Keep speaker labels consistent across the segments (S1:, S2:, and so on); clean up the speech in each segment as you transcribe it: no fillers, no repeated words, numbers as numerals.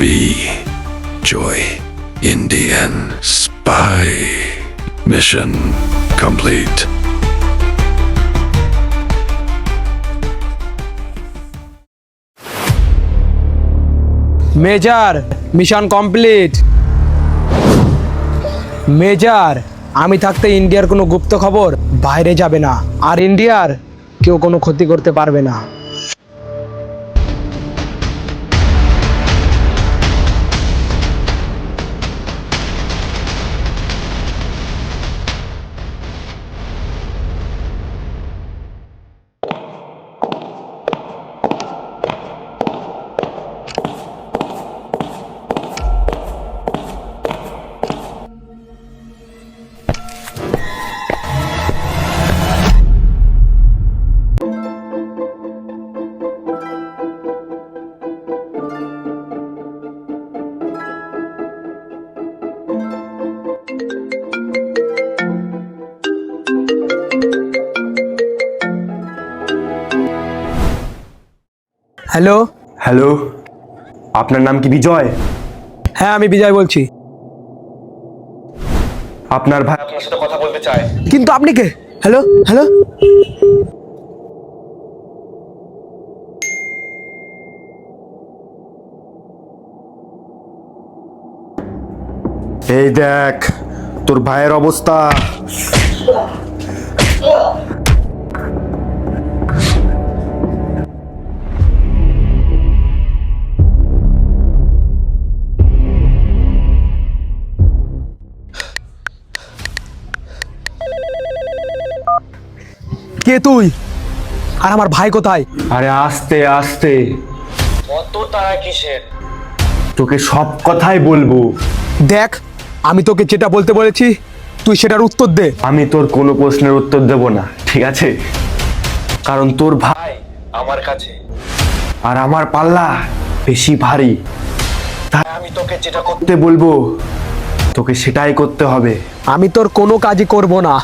S1: be Joy Indian spy. Mission complete.
S2: Major mission complete. Major, আমি থাকতে ইন্ডিয়ার কোনো গুপ্ত খবর বাইরে যাবে না, আর ইন্ডিয়ার কেউ কোনো ক্ষতি করতে পারবে না। হ্যালো।
S3: হ্যালো, আপনার নাম কি বিজয়?
S2: হ্যাঁ, আমি বিজয় বলছি।
S3: আপনার ভাই আপনার সাথে কথা বলতে চায়।
S2: কিন্তু আপনি কে? Hello hello.
S3: এই দেখ তোর ভাইয়ের অবস্থা।
S2: কে তুই? আর আমার ভাই কোথায়?
S3: আরে আস্তে আস্তে, কত তারা কিসের? তোকে সব কথাই বলবো।
S2: দেখ, আমি তোকে যেটা বলতে বলেছি তুই সেটার উত্তর দে।
S3: আমি তোর কোনো প্রশ্নের উত্তর দেব না, ঠিক আছে? কারণ তোর ভাই আমার কাছে, আর আমার পাল্লা বেশি ভারী। তাই আমি তোকে যেটা করতে বলবো তোকে সেটাই করতে হবে।
S2: আমি তোর কোনো কাজই করব না।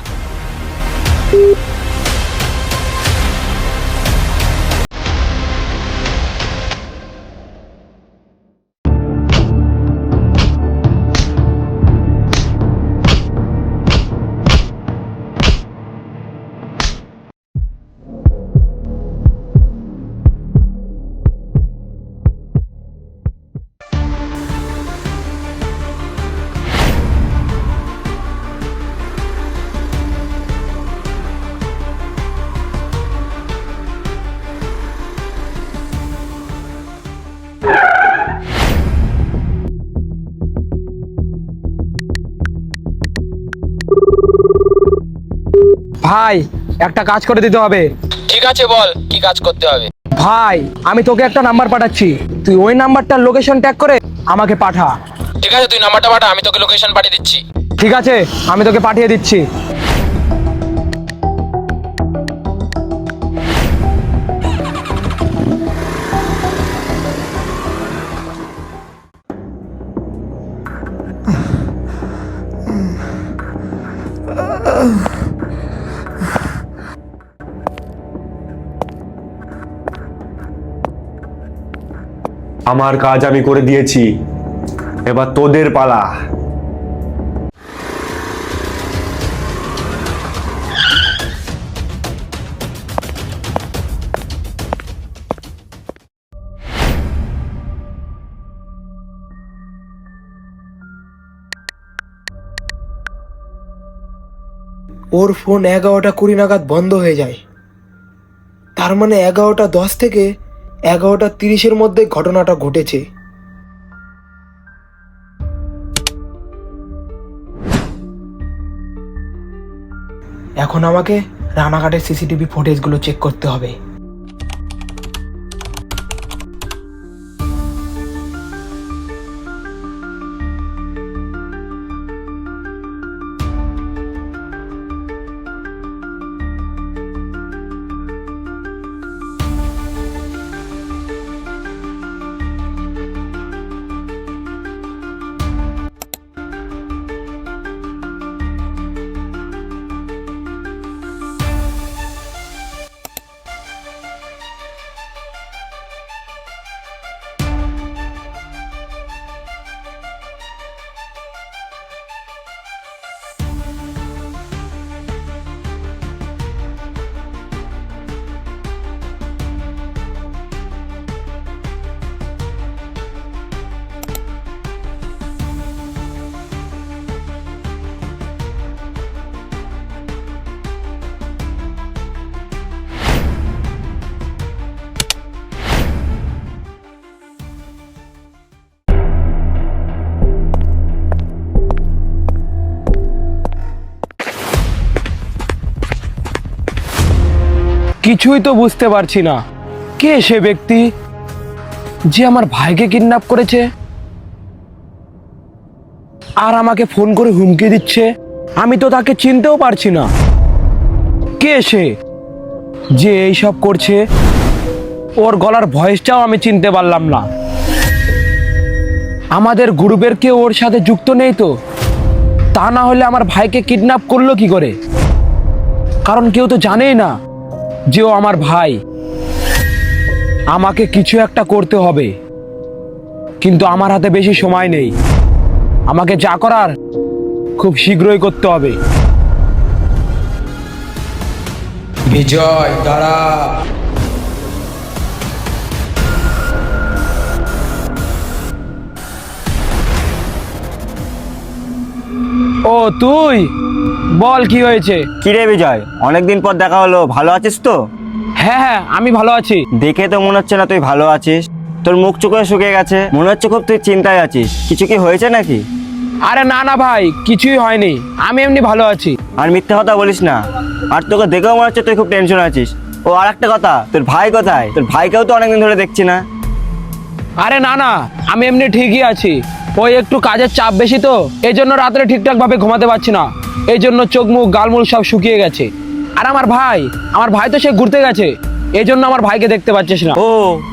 S2: ভাই, একটা কাজ করে দিতে হবে।
S4: ঠিক আছে, বল কি কাজ করতে হবে।
S2: ভাই, আমি তোকে একটা নাম্বার পাঠাচ্ছি, তুই ওই নাম্বারটার লোকেশন ট্যাগ করে আমাকে পাঠা।
S4: ঠিক আছে, তুই নাম্বারটা পাঠা, আমি তোকে লোকেশন পাঠিয়ে দিচ্ছি।
S2: ঠিক আছে, আমি তোকে পাঠিয়ে দিচ্ছি।
S3: আমার কাজ আমি করে দিয়েছি, এবার তোদের পালা।
S2: ওর ফোন 11:20 নাগাদ বন্ধ হয়ে যায়, তার মানে 11:10 থেকে 11:30 মধ্যে ঘটনাটা ঘটেছে। এখন আমাকে রানাঘাটের সিসিটিভি ফুটেজগুলো চেক করতে হবে। কিছুই তো বুঝতে পারছি না, কে সে ব্যক্তি যে আমার ভাইকে কিডন্যাপ করেছে আর আমাকে ফোন করে হুমকি দিচ্ছে। আমি তো তাকে চিনতেও পারছি না। কে সে যে এইসব করছে? ওর গলার ভয়েসটাও আমি চিনতে পারলাম না। আমাদের গ্রুপের কেউ ওর সাথে যুক্ত নেই তো? তা না হলে আমার ভাইকে কিডন্যাপ করলো কি করে? কারণ কেউ তো জানেই না যে ও আমার ভাই। আমাকে কিছু একটা করতে হবে, কিন্তু আমার হাতে বেশি সময় নেই। আমাকে যা করার খুব শীঘ্রই করতে হবে। বিজয়, দাঁড়া। ও তুই, বল কি হয়েছে?
S5: কিরে বিজয়, অনেকদিন পর দেখা হলো, ভালো আছিস তো?
S2: হ্যাঁ হ্যাঁ, আমি ভালো আছি।
S5: দেখে তো মনে হচ্ছে না তুই ভালো আছিস। তোর মুখ চোখে শুকিয়ে গেছে, মনে হচ্ছে খুব তুই চিন্তায় আছিস। কিছু কি হয়েছে নাকি?
S2: আরে না না ভাই, কিছুই হয়নি, আমি এমনি ভালো আছি।
S5: আর মিথ্যে কথা বলিস না। আর তোকে দেখেও মনে হচ্ছে তুই খুব টেনশন আছিস। ও আর একটা কথা, তোর ভাই কোথায়? তোর ভাইকেও তো অনেকদিন ধরে দেখছি না।
S2: আরে না না, আমি এমনি ঠিকই আছি। ওই একটু কাজের চাপ বেশি তো, এই জন্য রাত্রে ঠিকঠাক ভাবে ঘুমাতে পারছি না। এই জন্য চোখ মুখ গালমুল সব শুকিয়ে গেছে। আর আমার ভাই তো সে ঘুরতে গেছে, এই জন্য আমার ভাইকে দেখতে পাচ্ছিস না।
S5: ও,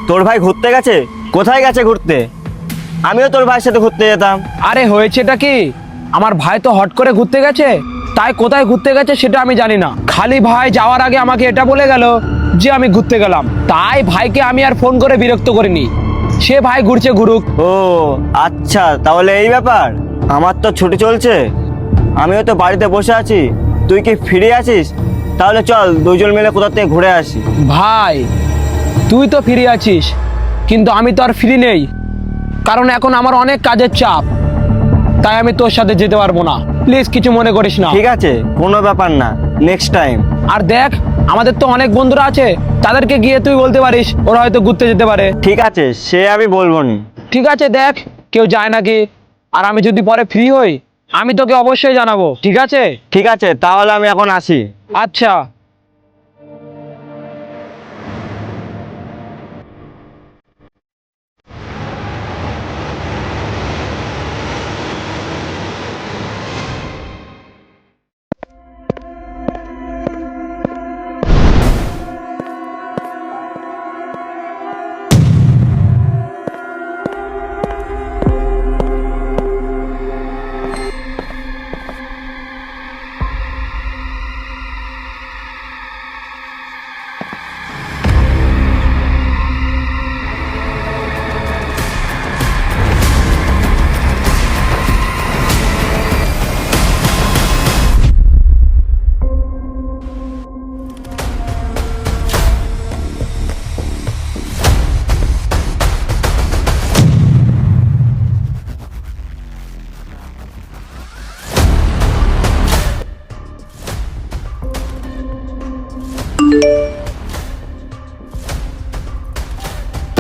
S5: তোর ভাই ঘুরতে গেছে? কোথায় গেছে ঘুরতে? আমিও তোর ভাইয়ের সাথে ঘুরতে যেতাম।
S2: আরে হয়েছেটা কি, আমার ভাই তো হট করে ঘুরতে গেছে, তাই কোথায় ঘুরতে গেছে সেটা আমি জানি না। খালি ভাই যাওয়ার আগে আমাকে এটা বলে গেল যে আমি ঘুরতে গেলাম। তাই ভাইকে আমি আর ফোন করে বিরক্ত করিনি। সে ভাই ঘুরছে ঘুরুক।
S5: ও আচ্ছা, তাহলে এই ব্যাপার। আমার তো ছুটি চলছে, আমিও তো বাড়িতে বসে আছি। তুই কি ফিরে আছিস? তাহলে চল দুজন মিলে কোথা থেকে ঘুরে আসি।
S2: ভাই তুই তো ফ্রি আছিস, কিন্তু আমি তো আর ফ্রি নেই, কারণ এখন আমার অনেক কাজের চাপ। তাই আমি তোর সাথে যেতে পারবো না। প্লিজ কিছু মনে করিস না।
S5: ঠিক আছে, কোনো ব্যাপার না, নেক্সট টাইম।
S2: আর দেখ, আমাদের তো অনেক বন্ধুরা আছে, তাদেরকে গিয়ে তুই বলতে পারিস, ওরা হয়তো ঘুরতে যেতে পারে।
S5: ঠিক আছে, সে আমি বলবো নি।
S2: ঠিক আছে, দেখ কেউ যায় নাকি। আর আমি যদি পরে ফ্রি হই, আমি তোকে অবশ্যই জানাবো, ঠিক আছে?
S5: ঠিক আছে, তাহলে আমি এখন আসি।
S2: আচ্ছা।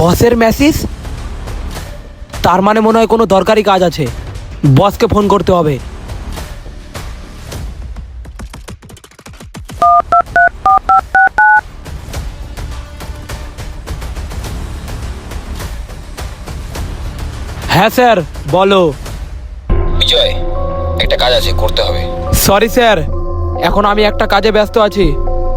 S2: বসের মেসেজ, তার মানে মনে হয় কোনো দরকারি কাজ আছে। বসকে ফোন করতে হবে। হ্যাঁ স্যার, বলো।
S4: বিজয়, একটা কাজ আছে, করতে হবে।
S2: সরি স্যার, এখন আমি একটা কাজে ব্যস্ত আছি,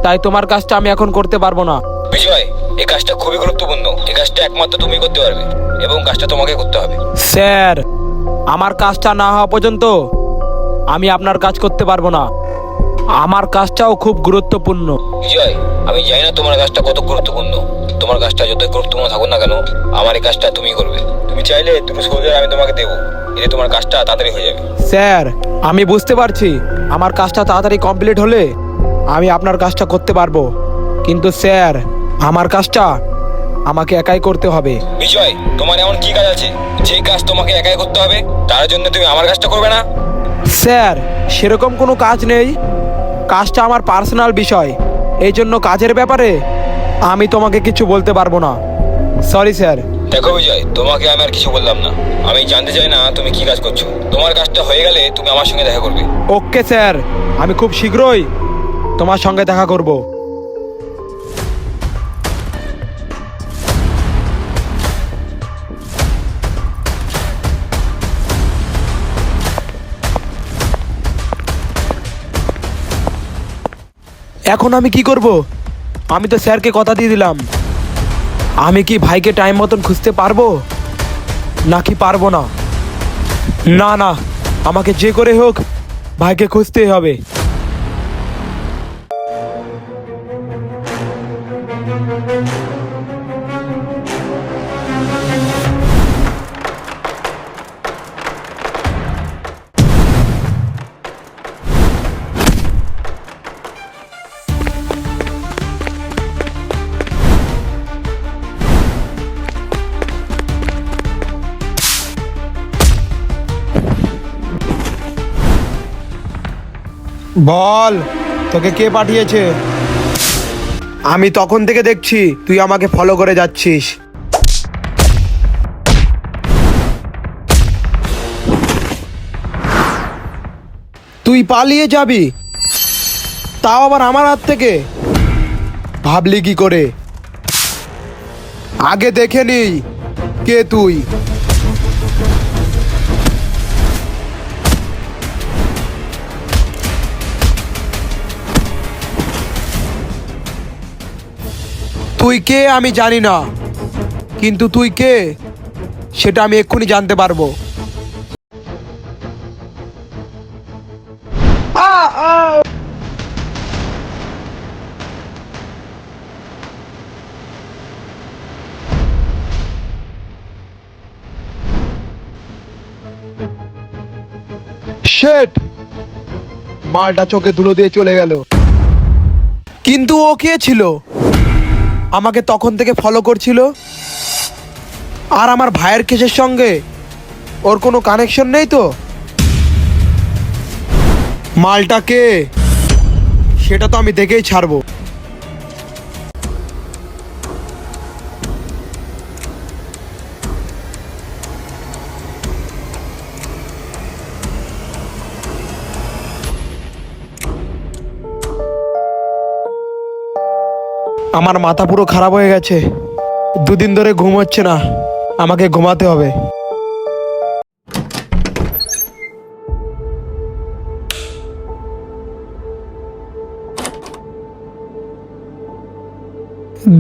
S2: তাই তোমার কাজটা আমি এখন করতে পারবো না।
S4: বিজয়, এই কাজটা খুবই গুরুত্বপূর্ণ। এই কাজটা একমাত্র তুমি করতে পারবে এবং কাজটা তোমাকে করতে হবে।
S2: স্যার, আমার কাজটা না হওয়া পর্যন্ত আমি আপনার কাজ করতে পারবো না। আমার কাজটাও খুব গুরুত্বপূর্ণ।
S4: বিজয়, আমি জানি না তোমার কাজটা কত গুরুত্বপূর্ণ। তোমার কাজটা যতই গুরুত্বপূর্ণ থাকুক না কেন, আমার এই কাজটা তুমি করবে। তুমি চাইলে তুমি সোলজার আমি তোমাকে দেবো, এতে তোমার কাজটা তাড়াতাড়ি হয়ে যাবে।
S2: স্যার, আমি বুঝতে পারছি আমার কাজটা তাড়াতাড়ি কমপ্লিট হলে আমি আপনার কাজটা করতে পারবো, কিন্তু স্যার আমার কাজটা আমাকে একাই করতে হবে।
S4: বিজয়, তোমার এমন কি কাজ আছে যে কাজ তোমাকে একাই করতে হবে? তার জন্য তুমি আমার কাজটা করবে না?
S2: স্যার, সেরকম কোনো কাজ নেই, কাজটা আমার পার্সোনাল বিষয়, এই জন্য কাজের ব্যাপারে আমি তোমাকে কিছু বলতে পারবো না। Sorry sir.
S4: দেখো বিজয়, তোমাকে আমি আর কিছু বললাম না। আমি জানতে চাই না তুমি কি কাজ করছো। তোমার কাজটা হয়ে গেলে তুমি আমার সঙ্গে দেখা করবে।
S2: ওকে স্যার, আমি খুব শীঘ্রই তোমার সঙ্গে দেখা করব। এখন আমি কি করব? আমি তো স্যারকে কথা দিয়ে দিলাম। আমি কি ভাইকে টাইম মতন খুঁজতে পারবো নাকি পারবো না? না না, আমাকে যে করে হোক ভাইকে খুঁজতেই হবে। বল, তোকে কে পাঠিয়েছে? আমি তখন থেকে দেখছি তুই আমাকে ফলো করে যাচ্ছিস। তুই পালিয়ে যাবি, তাও আবার আমার হাত থেকে? ভাবলি কি করে? আগে দেখে নিই কে তুই। তুই কে আমি জানি না, কিন্তু তুই কে সেটা আমি এক্ষুনি জানতে পারবো। শেট, মালটা চোখে ধুলো দিয়ে চলে গেল। কিন্তু ও কে ছিল? আমাকে তখন থেকে ফলো করছিল। আর আমার ভাইয়ের কেসের সঙ্গে ওর কোনো কানেকশন নেই তো? মালটা কে সেটা তো আমি দেখেই ছাড়বো। আমার মাথা পুরো খারাপ হয়ে গেছে, দুদিন ধরে ঘুম হচ্ছে না, আমাকে ঘুমাতে হবে।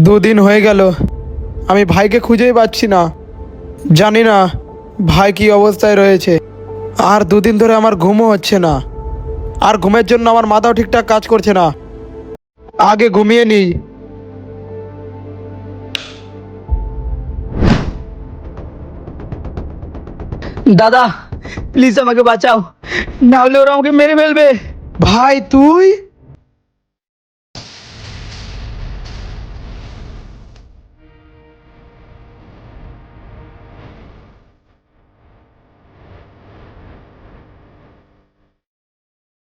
S2: দুদিন হয়ে গেল, আমি ভাইকে খুঁজেই পাচ্ছি না। জানি না ভাই কি অবস্থায় রয়েছে। আর দুদিন ধরে আমার ঘুমও হচ্ছে না, আর ঘুমের জন্য আমার মাথাও ঠিকঠাক কাজ করছে না। আগে ঘুমিয়ে নিই।
S6: দাদা প্লিজ আমাকে বাঁচাও, না হলে ওরা আমাকে মেরে ফেলবে।
S2: ভাই তুই?